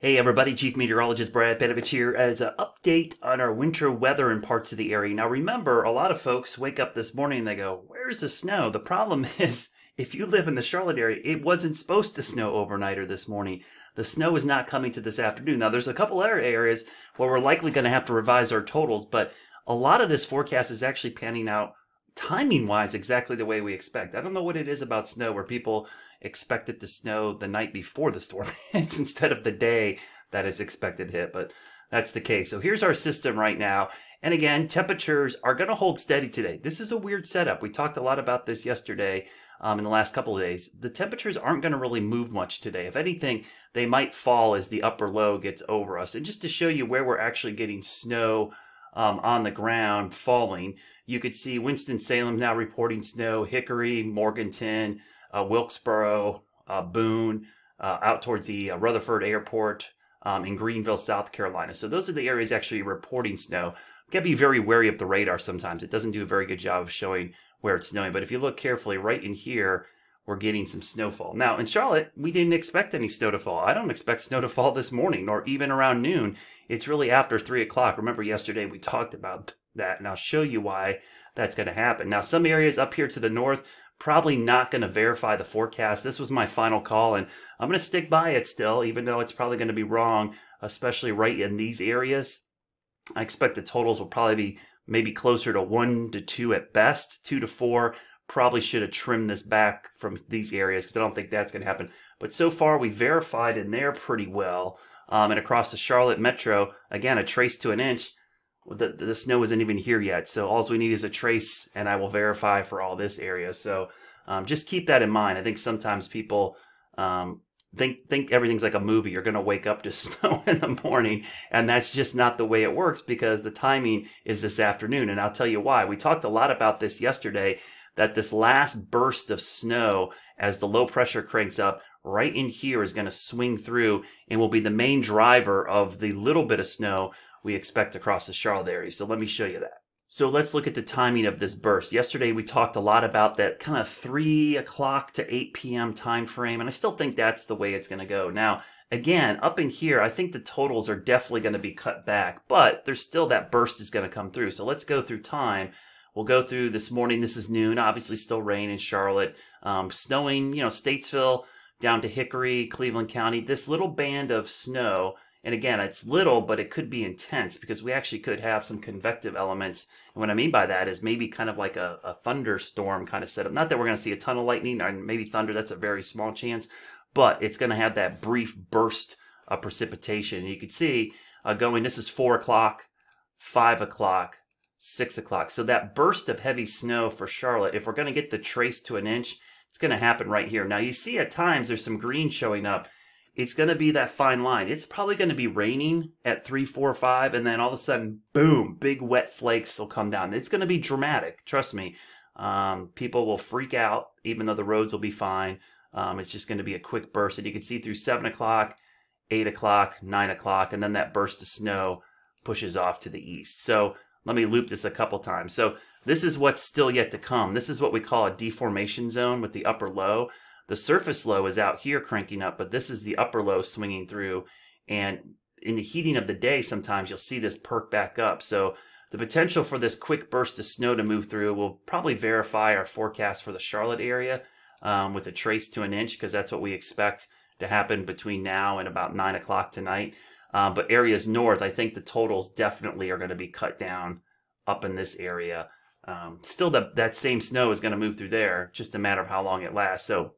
Hey everybody, Chief Meteorologist Brad Panovich here as an update on our winter weather in parts of the area. Now remember, a lot of folks wake up this morning and they go, where's the snow? The problem is, if you live in the Charlotte area, it wasn't supposed to snow overnight or this morning. The snow is not coming to this afternoon. Now there's a couple other areas where we're likely going to have to revise our totals, but a lot of this forecast is actually panning out timing-wise exactly the way we expect. I don't know what it is about snow where people expect it to snow the night before the storm hits instead of the day that is expected to hit, but that's the case. So here's our system right now. And again, temperatures are going to hold steady today. This is a weird setup. We talked a lot about this yesterday in the last couple of days. The temperatures aren't going to really move much today. If anything, they might fall as the upper low gets over us. And just to show you where we're actually getting snow on the ground falling, you could see Winston-Salem now reporting snow, Hickory, Morganton, Wilkesboro, Boone, out towards the Rutherford Airport in Greenville, South Carolina. So those are the areas actually reporting snow. You got to be very wary of the radar sometimes. It doesn't do a very good job of showing where it's snowing. But if you look carefully, right in here, we're getting some snowfall. Now, in Charlotte, we didn't expect any snow to fall. I don't expect snow to fall this morning or even around noon. It's really after 3 o'clock. Remember yesterday we talked about that, and I'll show you why that's going to happen. Now, some areas up here to the north, probably not going to verify the forecast. This was my final call, and I'm going to stick by it still, even though it's probably going to be wrong, especially right in these areas. I expect the totals will probably be maybe closer to 1 to 2 at best, 2 to 4. Probably should have trimmed this back from these areas because I don't think that's going to happen. But so far, we verified in there pretty well. And across the Charlotte metro, again, a trace to an inch. The snow isn't even here yet. So all we need is a trace, and I will verify for all this area. So just keep that in mind. I think sometimes people think everything's like a movie. You're going to wake up to snow in the morning, and that's just not the way it works because the timing is this afternoon. And I'll tell you why. We talked a lot about this yesterday, that this last burst of snow as the low pressure cranks up right in here is going to swing through and will be the main driver of the little bit of snow we expect across the Charlotte area. So let me show you that. So let's look at the timing of this burst. Yesterday we talked a lot about that kind of 3 o'clock to 8 p.m. time frame, and I still think that's the way it's going to go. Now, again, up in here, I think the totals are definitely going to be cut back, but there's still that burst is going to come through. So let's go through time. We'll go through this morning. This is noon. Obviously still rain in Charlotte. Snowing, Statesville down to Hickory, Cleveland County. This little band of snow, and again, it's little, but it could be intense because we actually could have some convective elements. And what I mean by that is maybe kind of like a thunderstorm kind of setup. Not that we're going to see a ton of lightning or maybe thunder. That's a very small chance. But it's going to have that brief burst of precipitation. And you can see this is 4 o'clock, 5 o'clock, 6 o'clock. So that burst of heavy snow for Charlotte, if we're going to get the trace to an inch, it's going to happen right here. Now you see at times there's some green showing up. It's going to be that fine line. It's probably going to be raining at 3, 4, 5, and then all of a sudden, boom, big wet flakes will come down. It's going to be dramatic. Trust me. People will freak out, even though the roads will be fine. It's just going to be a quick burst. And you can see through 7 o'clock, 8 o'clock, 9 o'clock, and then that burst of snow pushes off to the east. So let me loop this a couple times. So this is what's still yet to come. This is what we call a deformation zone with the upper low. The surface low is out here cranking up, but this is the upper low swinging through. And in the heating of the day, sometimes you'll see this perk back up. So the potential for this quick burst of snow to move through will probably verify our forecast for the Charlotte area with a trace to an inch, because that's what we expect to happen between now and about 9 o'clock tonight. But areas north, I think the totals definitely are going to be cut down up in this area. Still, that same snow is going to move through there, just a matter of how long it lasts. So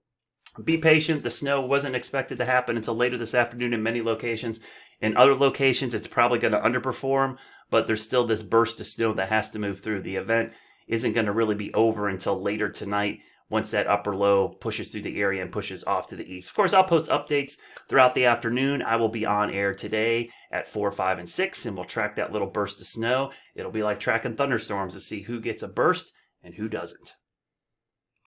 be patient. The snow wasn't expected to happen until later this afternoon in many locations. In other locations, it's probably going to underperform, but there's still this burst of snow that has to move through. The event isn't going to really be over until later tonight, once that upper low pushes through the area and pushes off to the east. Of course, I'll post updates throughout the afternoon. I will be on air today at 4, 5, and 6, and we'll track that little burst of snow. It'll be like tracking thunderstorms to see who gets a burst and who doesn't.